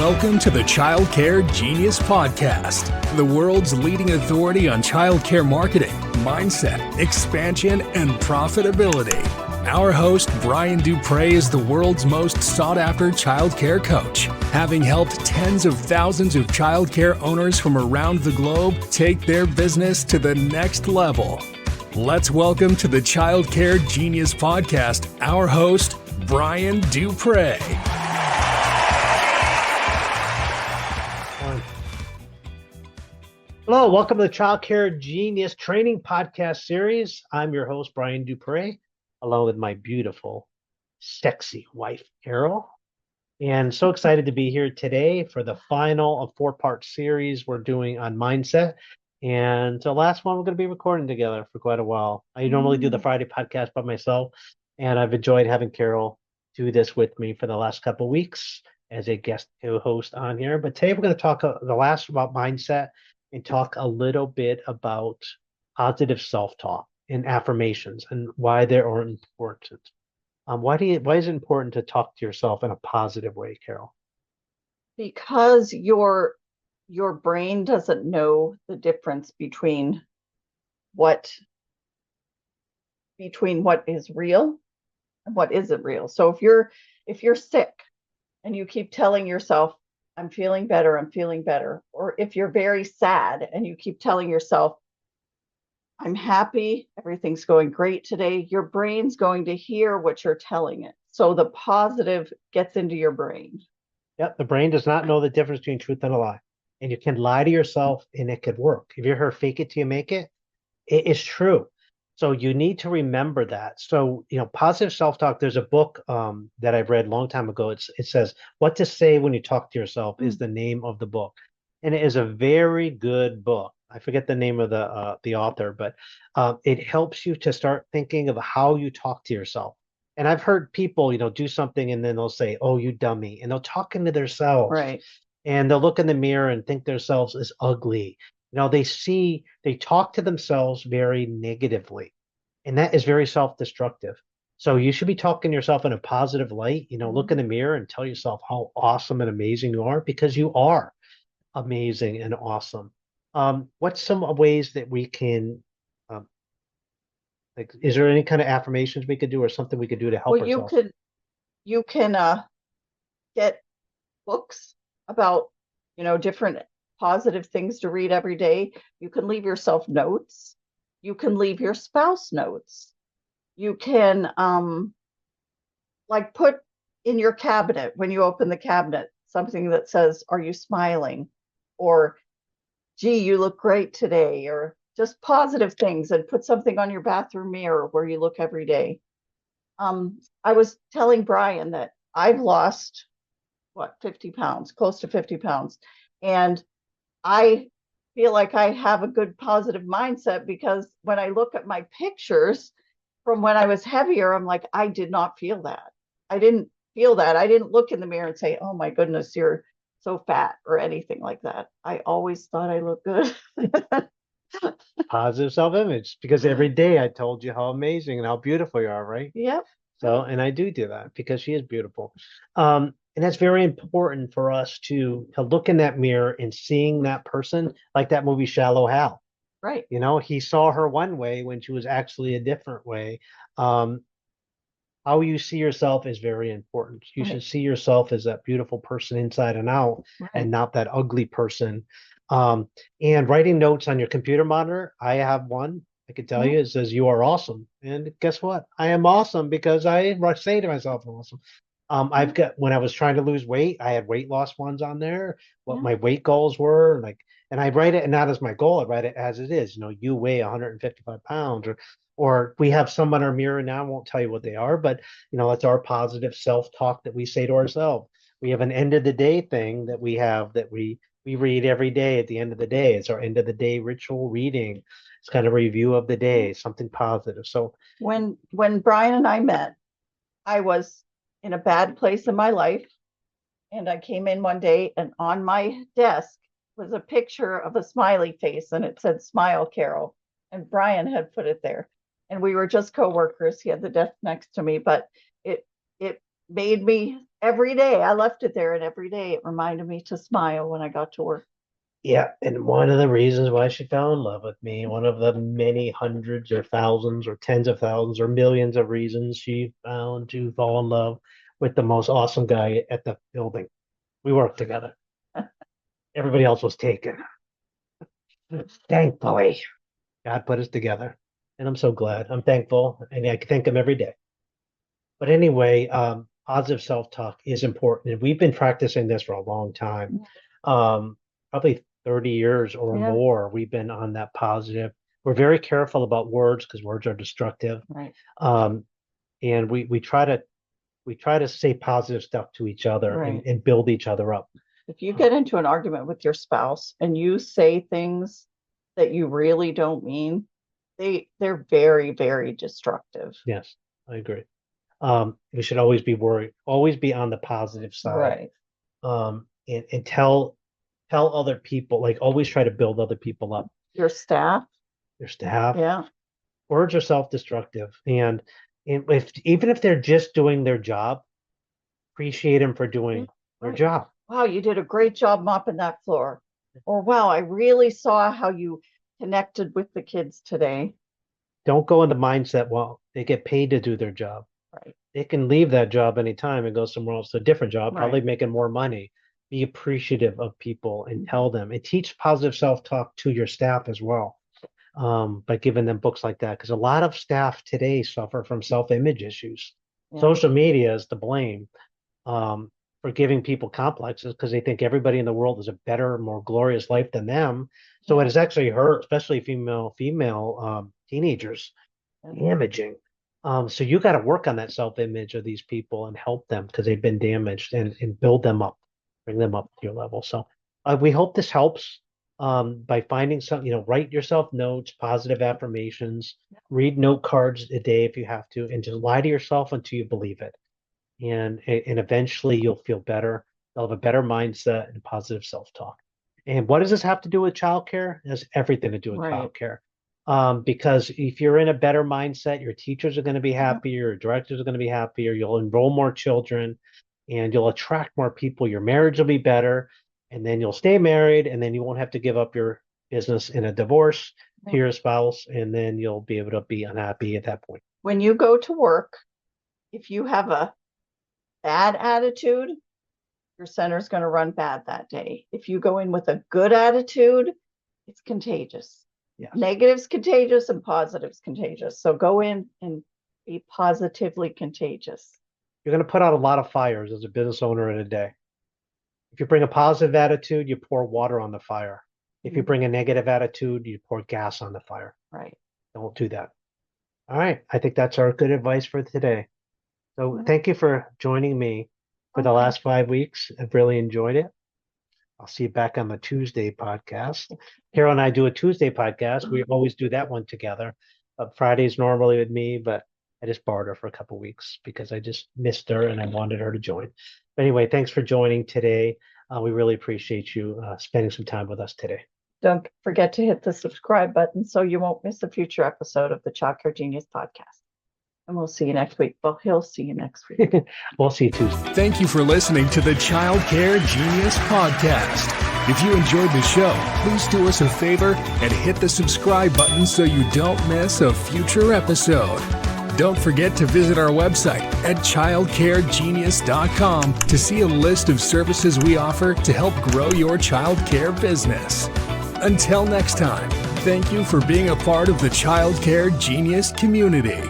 Welcome to the Child Care Genius Podcast, the world's leading authority on child care marketing, mindset, expansion, and profitability. Our host, Brian Duprey, is the world's most sought-after child care coach, having helped tens of thousands of child care owners from around the globe take their business to the next level. Let's welcome to the Child Care Genius Podcast, our host, Brian Duprey. Hello, welcome to the Child Care Genius Training Podcast Series. I'm your host, Brian Duprey, along with my beautiful, sexy wife, Carol. And so excited to be here today for the final of four-part series we're doing on mindset. And the last one we're going to be recording together for quite a while. I normally do the Friday podcast by myself, and I've enjoyed having Carol do this with me for the last couple of weeks as a guest co-host on here. But today we're going to talk the last about mindset and talk a little bit about positive self-talk and affirmations and why they are important. Why is it important to talk to yourself in a positive way, Carol? Because your brain doesn't know the difference between what is real and what isn't real. So if you're sick and you keep telling yourself, I'm feeling better, or if you're very sad and you keep telling yourself, I'm happy, everything's going great today, your brain's going to hear what you're telling it. So the positive gets into your brain. Yep, the brain does not know the difference between truth and a lie. And you can lie to yourself and it could work. Have you heard fake it till you make it? It is true. So you need to remember that. So, positive self-talk, there's a book that I've read a long time ago. It says, What to Say When You Talk to Yourself is the name of the book. And it is a very good book. I forget the name of the author, but it helps you to start thinking of how you talk to yourself. And I've heard people, do something and then they'll say, oh, you dummy. And they'll talk into themselves. Right. And they'll look in the mirror and think themselves as ugly. They talk to themselves very negatively, and that is very self-destructive. So you should be talking to yourself in a positive light, look in the mirror and tell yourself how awesome and amazing you are, because you are amazing and awesome. What's some ways that we can, is there any kind of affirmations we could do or something we could do to help ourselves? You can get books about, different positive things to read every day. You can leave yourself notes. You can leave your spouse notes. You can put in your cabinet, when you open the cabinet, something that says, are you smiling? Or, gee, you look great today, or just positive things, and put something on your bathroom mirror where you look every day. I was telling Brian that I've lost 50 pounds, close to 50 pounds. And I feel like I have a good positive mindset, because when I look at my pictures from when I was heavier, I'm like, I did not feel that. I didn't feel that. I didn't look in the mirror and say, oh my goodness, you're so fat, or anything like that. I always thought I looked good. Positive self-image, because every day I told you how amazing and how beautiful you are, right? Yep. So, and I do that because she is beautiful. And that's very important for us to look in that mirror and seeing that person, like that movie Shallow Hal. Right. He saw her one way when she was actually a different way. How you see yourself is very important. You should see yourself as that beautiful person inside and out, and not that ugly person. And writing notes on your computer monitor, I have one. I can tell you, it says, you are awesome. And guess what? I am awesome because I say to myself, I'm awesome. I've got, when I was trying to lose weight, I had weight loss ones on there, what my weight goals were, and I write it not as my goal, I write it as it is. You weigh 155 pounds, or we have some on our mirror now. I won't tell you what they are, but it's our positive self-talk that we say to ourselves. We have an end of the day thing that we have that we read every day at the end of the day. It's our end of the day ritual reading. It's kind of a review of the day, something positive. So when Brian and I met, I was in a bad place in my life. And I came in one day, and on my desk was a picture of a smiley face, and it said, Smile, Carol. And Brian had put it there. And we were just co-workers. He had the desk next to me, but it made me every day. I left it there, and every day it reminded me to smile when I got to work. Yeah, and one of the reasons why she fell in love with me, one of the many hundreds or thousands or tens of thousands or millions of reasons she found to fall in love with the most awesome guy at the building. We worked together. Everybody else was taken. Thankfully, God put us together, and I'm so glad. I'm thankful, and I thank him every day. But anyway, positive self-talk is important, and we've been practicing this for a long time. Probably 30 years or Yeah. more, we've been on that positive. We're very careful about words because words are destructive. Right. And we try to say positive stuff to each other Right. and build each other up. If you get into an argument with your spouse and you say things that you really don't mean, they're very, very destructive. Yes, I agree. We should always be worried, always be on the positive side. Right. And tell other people, like always try to build other people up. Your staff. Yeah. Yeah. Words are self-destructive. And even if they're just doing their job, appreciate them for doing their Right. job. Wow, you did a great job mopping that floor. Or wow, I really saw how you connected with the kids today. Don't go in the mindset, well, they get paid to do their job. Right. They can leave that job anytime and go somewhere else to a different job, probably Right. making more money. Be appreciative of people and tell them, and teach positive self-talk to your staff as well, by giving them books like that. Because a lot of staff today suffer from self-image issues. Yeah. Social media is to blame, for giving people complexes because they think everybody in the world is a better, more glorious life than them. So it has actually hurt, especially female teenagers, damaging. So you got to work on that self-image of these people and help them because they've been damaged, and build them up, bring them up to your level. So we hope this helps, by finding some, write yourself notes, positive affirmations, read note cards a day if you have to, and just lie to yourself until you believe it. And eventually you'll feel better. You'll have a better mindset and positive self-talk. And what does this have to do with childcare? It has everything to do with Right. childcare. Because if you're in a better mindset, your teachers are going to be happier, your directors are going to be happier, you'll enroll more children, and you'll attract more people. Your marriage will be better, and then you'll stay married, and then you won't have to give up your business in a divorce to your spouse, and then you'll be able to be unhappy at that point. When you go to work, if you have a bad attitude, your center's going to run bad that day. If you go in with a good attitude, it's contagious. Yeah. Negative's contagious and positive's contagious. So go in and be positively contagious. You're going to put out a lot of fires as a business owner in a day. If you bring a positive attitude, you pour water on the fire. If you bring a negative attitude, you pour gas on the fire. Right. Don't do that. All right. I think that's our good advice for today. So thank you for joining me for the last 5 weeks. I've really enjoyed it. I'll see you back on the Tuesday podcast. Carol and I do a Tuesday podcast. We always do that one together. Friday's normally with me, but I just borrowed her for a couple weeks because I just missed her and I wanted her to join. But anyway, thanks for joining today. We really appreciate you spending some time with us today. Don't forget to hit the subscribe button so you won't miss a future episode of the Child Care Genius podcast. And we'll see you next week. Well, he'll see you next week. We'll see you Tuesday. Thank you for listening to the Child Care Genius podcast. If you enjoyed the show, please do us a favor and hit the subscribe button so you don't miss a future episode. Don't forget to visit our website at childcaregenius.com to see a list of services we offer to help grow your child care business. Until next time, thank you for being a part of the Child Care Genius community.